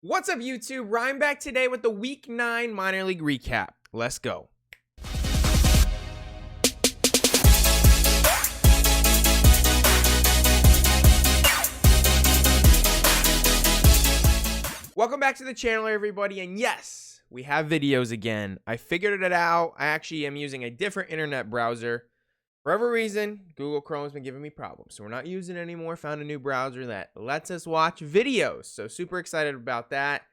What's up, YouTube? Ryan back today with the Week 9 minor league recap. Let's go. Welcome back to the channel, everybody. And yes, we have videos again. I figured it out. I actually am using a different internet browser. For whatever reason, Google Chrome has been giving me problems, so we're not using it anymore. Found a new browser that lets us watch videos. So super excited about that.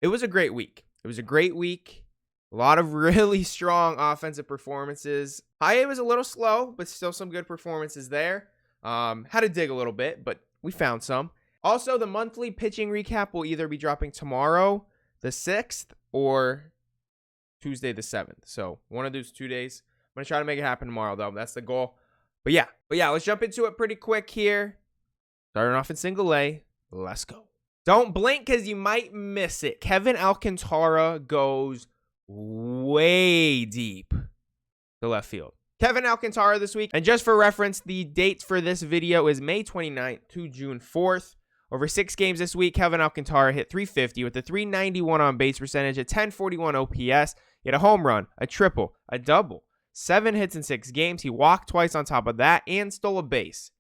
It was a great week. A lot of really strong offensive performances. High A was a little slow, but still some good performances there. Had to dig a little bit, but we found some. Also, the monthly pitching recap will either be dropping tomorrow, the 6th, or Tuesday, the 7th. So one of those 2 days. I'm going to try to make it happen tomorrow, though. That's the goal. But yeah, let's jump into it pretty quick here. Starting off in single A. Let's go. Don't blink because you might miss it. Kevin Alcantara goes way deep to left field. Kevin Alcantara this week. And just for reference, the dates for this video is May 29th to June 4th. Over 6 games this week, Kevin Alcantara hit .350 with a .391 on base percentage, a .1041 OPS. He had a home run, a triple, a double. 7 hits in 6 games. He walked twice on top of that and stole a base.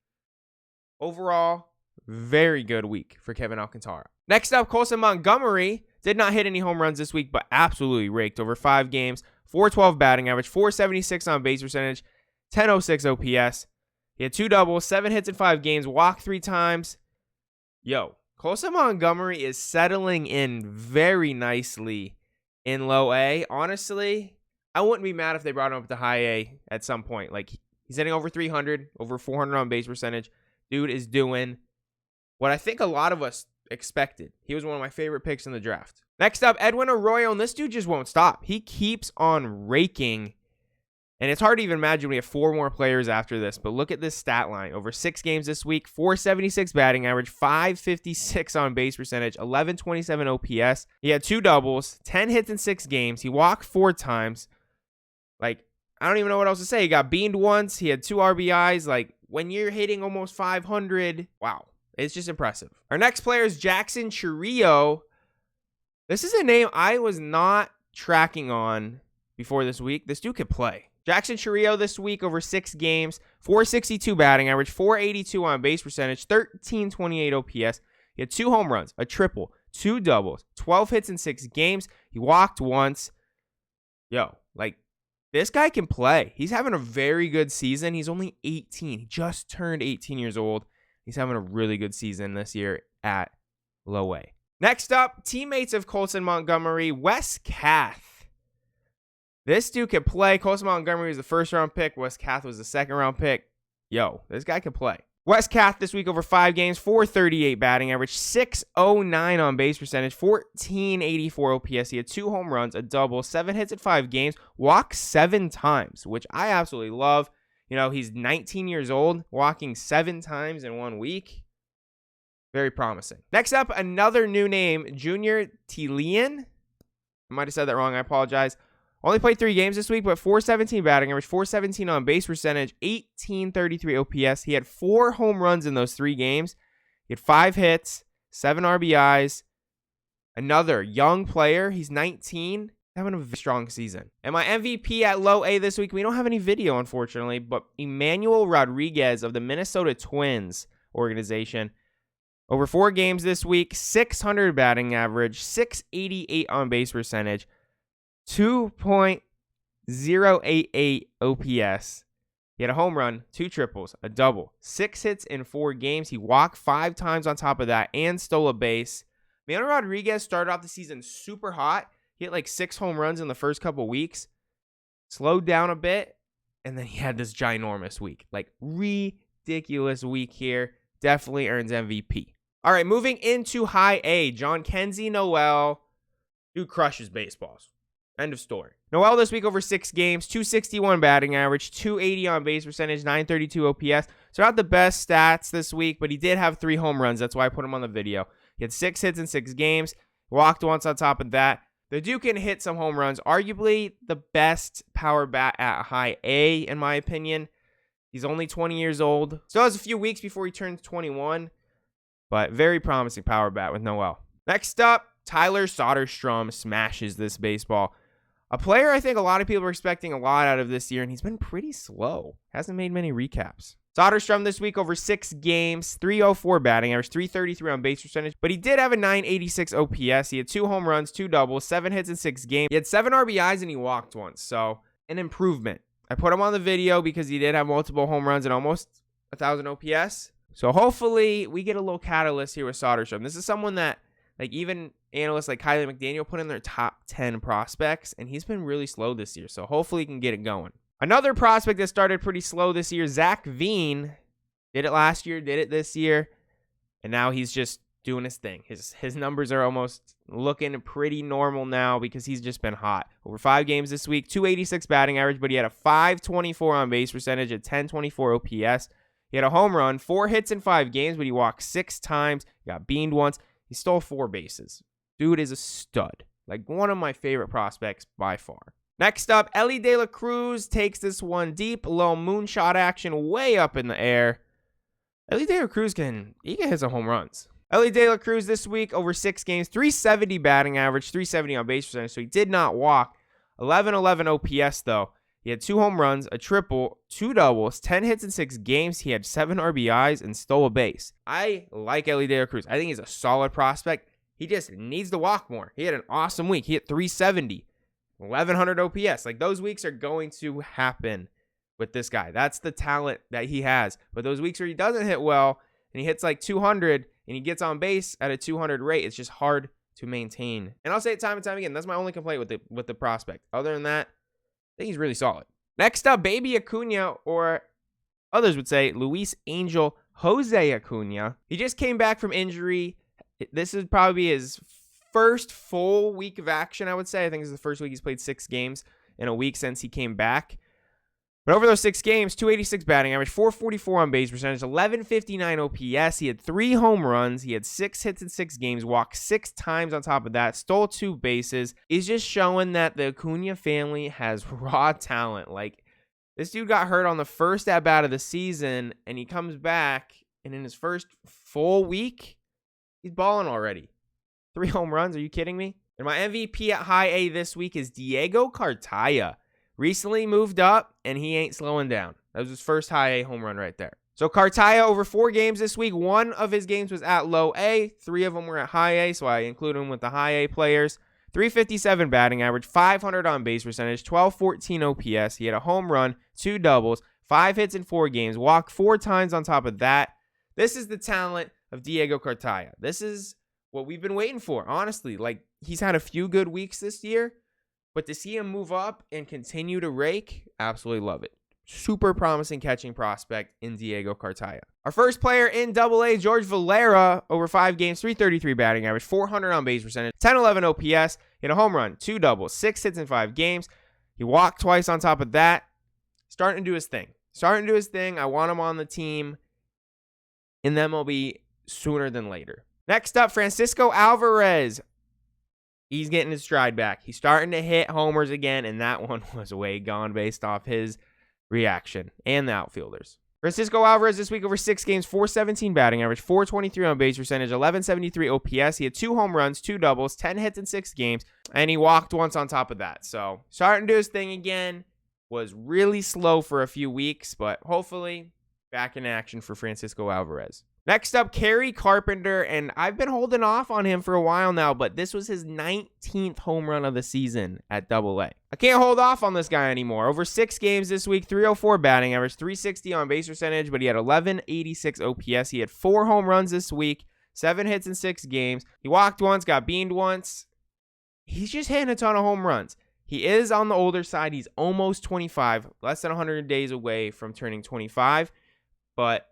Overall, very good week for Kevin Alcantara. Next up, Cody Montgomery did not hit any home runs this week, but absolutely raked over 5 games. .412 batting average, .476 on base percentage, .1006 OPS. He had 2 doubles, 7 hits in 5 games, walked 3 times. Cody Montgomery is settling in very nicely in low A. Honestly, I wouldn't be mad if they brought him up to high A at some point. Like, he's hitting over 300, over 400 on base percentage. Dude is doing what I think a lot of us expected. He was one of my favorite picks in the draft. Next up, Edwin Arroyo, and this dude just won't stop. He keeps on raking, and it's hard to even imagine we have 4 more players after this, but look at this stat line. Over 6 games this week, .476 batting average, .556 on base percentage, .1127 OPS. He had 2 doubles, 10 hits in 6 games. He walked 4 times. Like, I don't even know what else to say. He got beamed once. He had 2 RBIs. Like, when you're hitting almost 500, wow, it's just impressive. Our next player is Jackson Churio. This is a name I was not tracking on before this week. This dude could play. Jackson Churio this week over 6 games, .462 batting average, .482 on base percentage, .1328 OPS. He had 2 home runs, a triple, 2 doubles, 12 hits in 6 games. He walked once. This guy can play. He's having a very good season. He's only 18. He just turned 18 years old. He's having a really good season this year at low A. Next up, teammates of Cody Montgomery, Wes Kath. This dude can play. Cody Montgomery was the 1st-round pick. Wes Kath was the 2nd-round pick. This guy can play. Wes Kath this week over 5 games, .438 batting average, .609 on base percentage, .1484 OPS. He had 2 home runs, a double, 7 hits in 5 games, walked 7 times, which I absolutely love. He's 19 years old, walking 7 times in 1 week. Very promising. Next up, another new name, Junior Tirian. I might have said that wrong. I apologize. Only played 3 games this week, but .417 batting average, .417 on base percentage, .1833 OPS. He had 4 home runs in those 3 games. He had 5 hits, 7 RBIs. Another young player. He's 19, having a very strong season. And my MVP at low A this week, we don't have any video, unfortunately, but Emmanuel Rodriguez of the Minnesota Twins organization. Over 4 games this week, .600 batting average, .688 on base percentage, .2.088 OPS. He had a home run, 2 triples, a double, 6 hits in 4 games. He walked 5 times on top of that and stole a base. Emmanuel Rodriguez started off the season super hot. He hit like 6 home runs in the first couple weeks. Slowed down a bit, and then he had this ginormous week. Like, ridiculous week here. Definitely earns MVP. All right, moving into high A. Kenzie Noel. Dude crushes baseballs. End of story. Noel this week over 6 games, .261 batting average, .280 on base percentage, .932 OPS. So not the best stats this week, but he did have 3 home runs. That's why I put him on the video. He had 6 hits in 6 games, walked once on top of that. The dude can hit some home runs. Arguably the best power bat at high A, in my opinion. He's only 20 years old. Still has a few weeks before he turns 21. But very promising power bat with Noel. Next up, Tyler Soderstrom smashes this baseball. A player I think a lot of people are expecting a lot out of this year, and he's been pretty slow. Hasn't made many recaps. Soderstrom this week over 6 games, 304 batting average, 333 on base percentage, but he did have a 986 OPS. He had 2 home runs, 2 doubles, 7 hits in 6 games. He had 7 RBIs and he walked once, so an improvement. I put him on the video because he did have multiple home runs and almost 1,000 OPS. So hopefully we get a little catalyst here with Soderstrom. This is someone that, like, even analysts like Kylie McDaniel put in their top 10 prospects, and he's been really slow this year. So hopefully he can get it going. Another prospect that started pretty slow this year, Zach Veon, did it last year, did it this year, and now he's just doing his thing. His numbers are almost looking pretty normal now because he's just been hot. Over 5 games this week, 286 batting average, but he had a 524 on base percentage, a 1024 OPS. He had a home run, 4 hits in 5 games, but he walked 6 times, he got beaned once. He stole 4 bases. Dude is a stud. Like, one of my favorite prospects by far. Next up, Eli De La Cruz takes this one deep. A little moonshot action way up in the air. Eli De La Cruz can hit some home runs. Eli De La Cruz this week over 6 games, 370 batting average, 370 on base percentage, so he did not walk. 1111 OPS though. He had 2 home runs, a triple, 2 doubles, 10 hits in 6 games. He had 7 RBIs and stole a base. I like Eli De La Cruz. I think he's a solid prospect. He just needs to walk more. He had an awesome week. He hit 370, 1100 OPS. Like, those weeks are going to happen with this guy. That's the talent that he has. But those weeks where he doesn't hit well and he hits like 200 and he gets on base at a 200 rate, it's just hard to maintain. And I'll say it time and time again. That's my only complaint with the prospect. Other than that, I think he's really solid. Next up, Baby Acuna, or others would say Luis Angel Jose Acuna. He just came back from injury. This is probably his first full week of action, I would say. I think this is the first week he's played 6 games in a week since he came back. But over those 6 games, 286 batting average, 444 on base percentage, 1159 OPS. He had 3 home runs. He had 6 hits in 6 games, walked 6 times on top of that, stole 2 bases. He's just showing that the Acuna family has raw talent. Like, this dude got hurt on the first at-bat of the season, and he comes back, and in his first full week, he's balling already. 3 home runs. Are you kidding me? And my MVP at high A this week is Diego Cartaya. Recently moved up, and he ain't slowing down. That was his first high A home run right there. So Cartaya over 4 games this week. 1 of his games was at low A. 3 of them were at high A, so I include him with the high A players. 357 batting average, 500 on base percentage, 1214 OPS. He had a home run, 2 doubles, 5 hits in 4 games, walked 4 times on top of that. This is the talent of Diego Cartaya. This is what we've been waiting for, honestly. Like, he's had a few good weeks this year, but to see him move up and continue to rake, absolutely love it. Super promising catching prospect in Diego Cartaya. Our first player in AA, George Valera, over 5 games, 333 batting average, 400 on base percentage, 1011 OPS, hit a home run, 2 doubles, 6 hits in 5 games. He walked twice on top of that. Starting to do his thing. I want him on the team in the MLB sooner than later. Next up, Francisco Alvarez. He's getting his stride back. He's starting to hit homers again, and that one was way gone based off his reaction and the outfielders. Francisco Alvarez this week over 6 games, 417 batting average, 423 on base percentage, 1173 OPS. He had 2 home runs, 2 doubles, 10 hits in 6 games, and he walked once on top of that. So starting to do his thing again. Was really slow for a few weeks, but hopefully back in action for Francisco Alvarez. Next up, Carpenter, and I've been holding off on him for a while now, but this was his 19th home run of the season at AA. I can't hold off on this guy anymore. Over 6 games this week, 304 batting average, 360 on base percentage, but he had 1186 OPS. He had 4 home runs this week, 7 hits in 6 games. He walked once, got beaned once. He's just hitting a ton of home runs. He is on the older side. He's almost 25, less than 100 days away from turning 25, but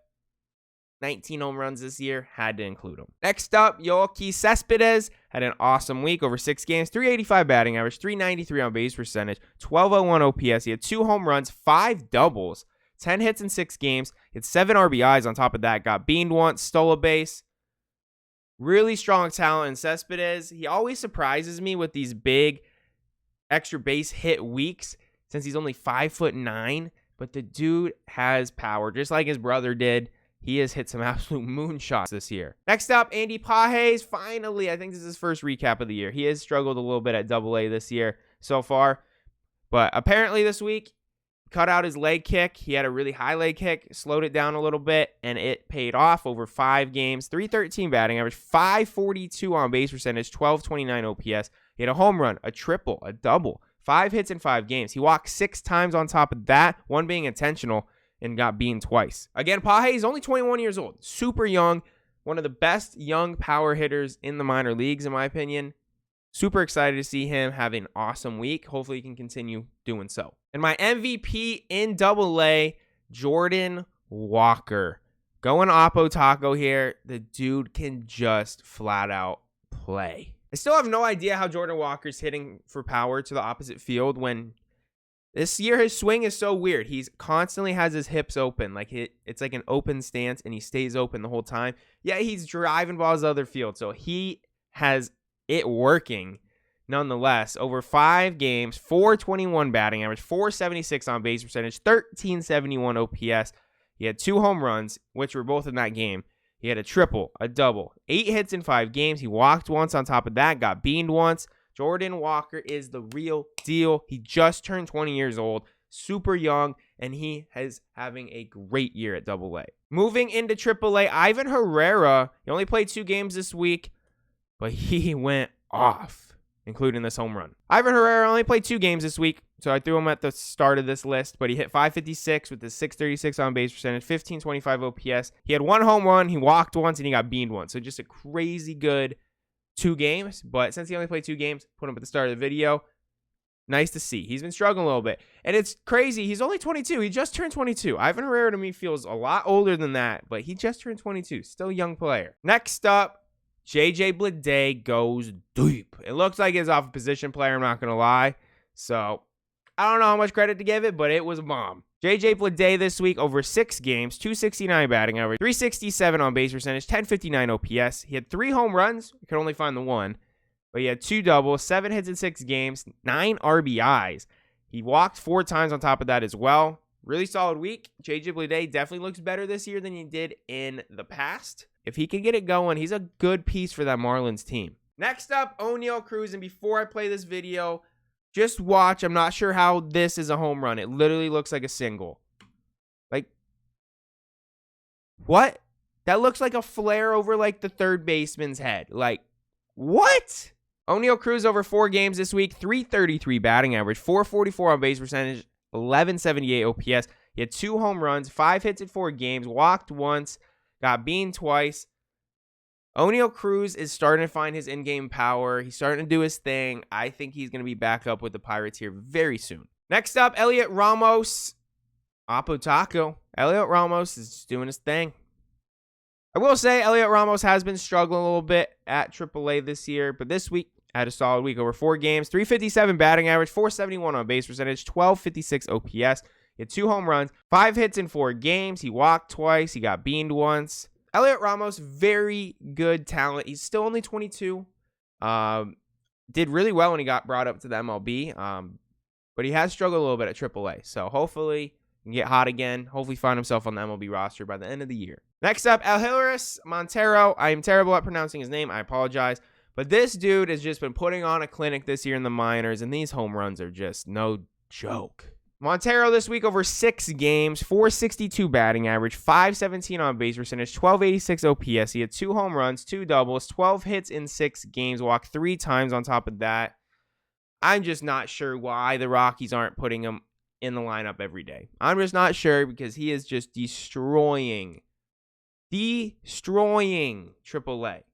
19 home runs this year, had to include him. Next up, Jeudy Cespedes had an awesome week, over 6 games, 385 batting average, 393 on base percentage, 1201 OPS. He had 2 home runs, 5 doubles, 10 hits in 6 games. He had 7 RBIs on top of that, got beaned once, stole a base. Really strong talent in Cespedes. He always surprises me with these big extra base hit weeks since he's only 5'9", but the dude has power, just like his brother did. he has hit some absolute moonshots this year. Next up, Andy Pache. Finally, I think this is his first recap of the year. He has struggled a little bit at AA this year so far. But apparently this week, cut out his leg kick. He had a really high leg kick, slowed it down a little bit, and it paid off over 5 games. 313 batting average, 542 on base percentage, 1229 OPS. He had a home run, a triple, a double, 5 hits in 5 games. He walked 6 times on top of that, 1 being intentional, and got beaten twice. Again, Pache is only 21 years old. Super young. One of the best young power hitters in the minor leagues, in my opinion. Super excited to see him have an awesome week. Hopefully he can continue doing so. And my MVP in AA, Jordan Walker. Going Oppo Taco here. The dude can just flat out play. I still have no idea how Jordan Walker's hitting for power to the opposite field when this year his swing is so weird. He's constantly has his hips open. Like it's like an open stance and he stays open the whole time. Yeah, he's driving balls the other field. So he has it working nonetheless. Over 5 games, 421 batting average, 476 on base percentage, 1371 OPS. He had 2 home runs, which were both in that game. He had a triple, a double, 8 hits in 5 games. He walked once on top of that, got beaned once. Jordan Walker is the real deal. He just turned 20 years old, super young, and he is having a great year at AA. Moving into AAA, Ivan Herrera. He only played 2 games this week, but he went off, including this home run. Ivan Herrera only played 2 games this week, so I threw him at the start of this list, but he hit 556 with his 636 on base percentage, 1525 OPS. He had 1 home run, he walked once, and he got beaned once. So just a crazy good 2 games, but since he only played 2 games, put him at the start of the video. Nice to see. He's been struggling a little bit, and it's crazy. He's only 22. He just turned 22. Ivan Herrera to me feels a lot older than that, but he just turned 22. Still a young player. Next up, JJ Bleday goes deep. It looks like he's off a position player, I'm not going to lie. So, I don't know how much credit to give it, but it was a bomb. JJ Bleday this week over 6 games, 269 batting average, 367 on base percentage, 1059 OPS. He had 3 home runs. I could only find the 1. But he had 2 doubles, 7 hits in 6 games, 9 RBIs. He walked 4 times on top of that as well. Really solid week. JJ Bleday definitely looks better this year than he did in the past. If he can get it going, he's a good piece for that Marlins team. Next up, Oneil Cruz. And before I play this video, just watch. I'm not sure how this is a home run. It literally looks like a single. Like, what? That looks like a flare over like the third baseman's head. Like, what? Oneil Cruz over 4 games this week, 333 batting average, 444 on base percentage, 1178 OPS. He had 2 home runs, 5 hits in 4 games, walked once, got beaned twice. Oneil Cruz is starting to find his in-game power. He's starting to do his thing. I think he's going to be back up with the Pirates here very soon. Next up, Elliot Ramos. Oppo Taco. Elliot Ramos is doing his thing. I will say Elliot Ramos has been struggling a little bit at AAA this year, but this week had a solid week over 4 games. 357 batting average, 471 on base percentage, 1256 OPS. He had 2 home runs, 5 hits in 4 games. He walked twice. He got beaned once. Elliot Ramos, very good talent. He's still only 22. Did really well when he got brought up to the MLB. But he has struggled a little bit at AAA. So hopefully he can get hot again. Hopefully find himself on the MLB roster by the end of the year. Next up, Elheiris Montero. I am terrible at pronouncing his name. I apologize. But this dude has just been putting on a clinic this year in the minors. And these home runs are just no joke. Montero this week over 6 games, 462 batting average, 517 on base percentage, 1286 OPS. He had 2 home runs, 2 doubles, 12 hits in 6 games, walked 3 times on top of that. I'm just not sure why the Rockies aren't putting him in the lineup every day. I'm just not sure because he is just destroying AAA.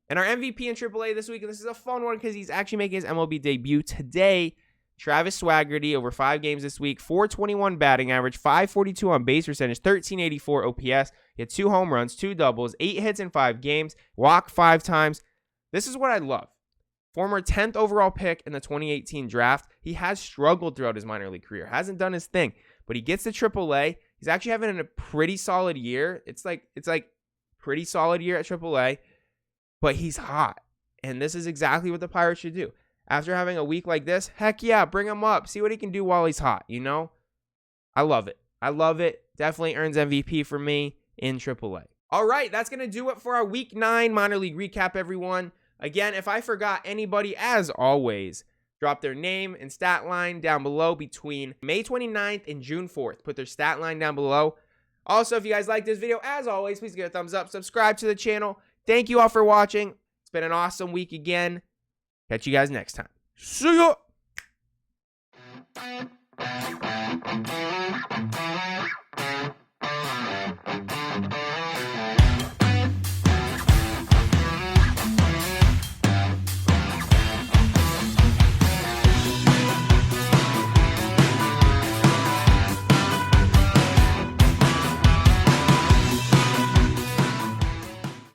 And our MVP in AAA this week, and this is a fun one because he's actually making his MLB debut today. Travis Swaggerty over 5 games this week, 421 batting average, 542 on base percentage, 1384 OPS. He had 2 home runs, 2 doubles, 8 hits in 5 games, walked 5 times. This is what I love. Former 10th overall pick in the 2018 draft. He has struggled throughout his minor league career, hasn't done his thing, but he gets to AAA. He's actually having a pretty solid year. It's like pretty solid year at AAA, but he's hot. And this is exactly what the Pirates should do. After having a week like this, heck yeah, bring him up. See what he can do while he's hot, you know? I love it. I love it. Definitely earns MVP for me in AAA. All right, that's going to do it for our Week 9 minor league recap, everyone. Again, if I forgot anybody, as always, drop their name and stat line down below between May 29th and June 4th. Put their stat line down below. Also, if you guys like this video, as always, please give it a thumbs up. Subscribe to the channel. Thank you all for watching. It's been an awesome week again. Catch you guys next time. See ya!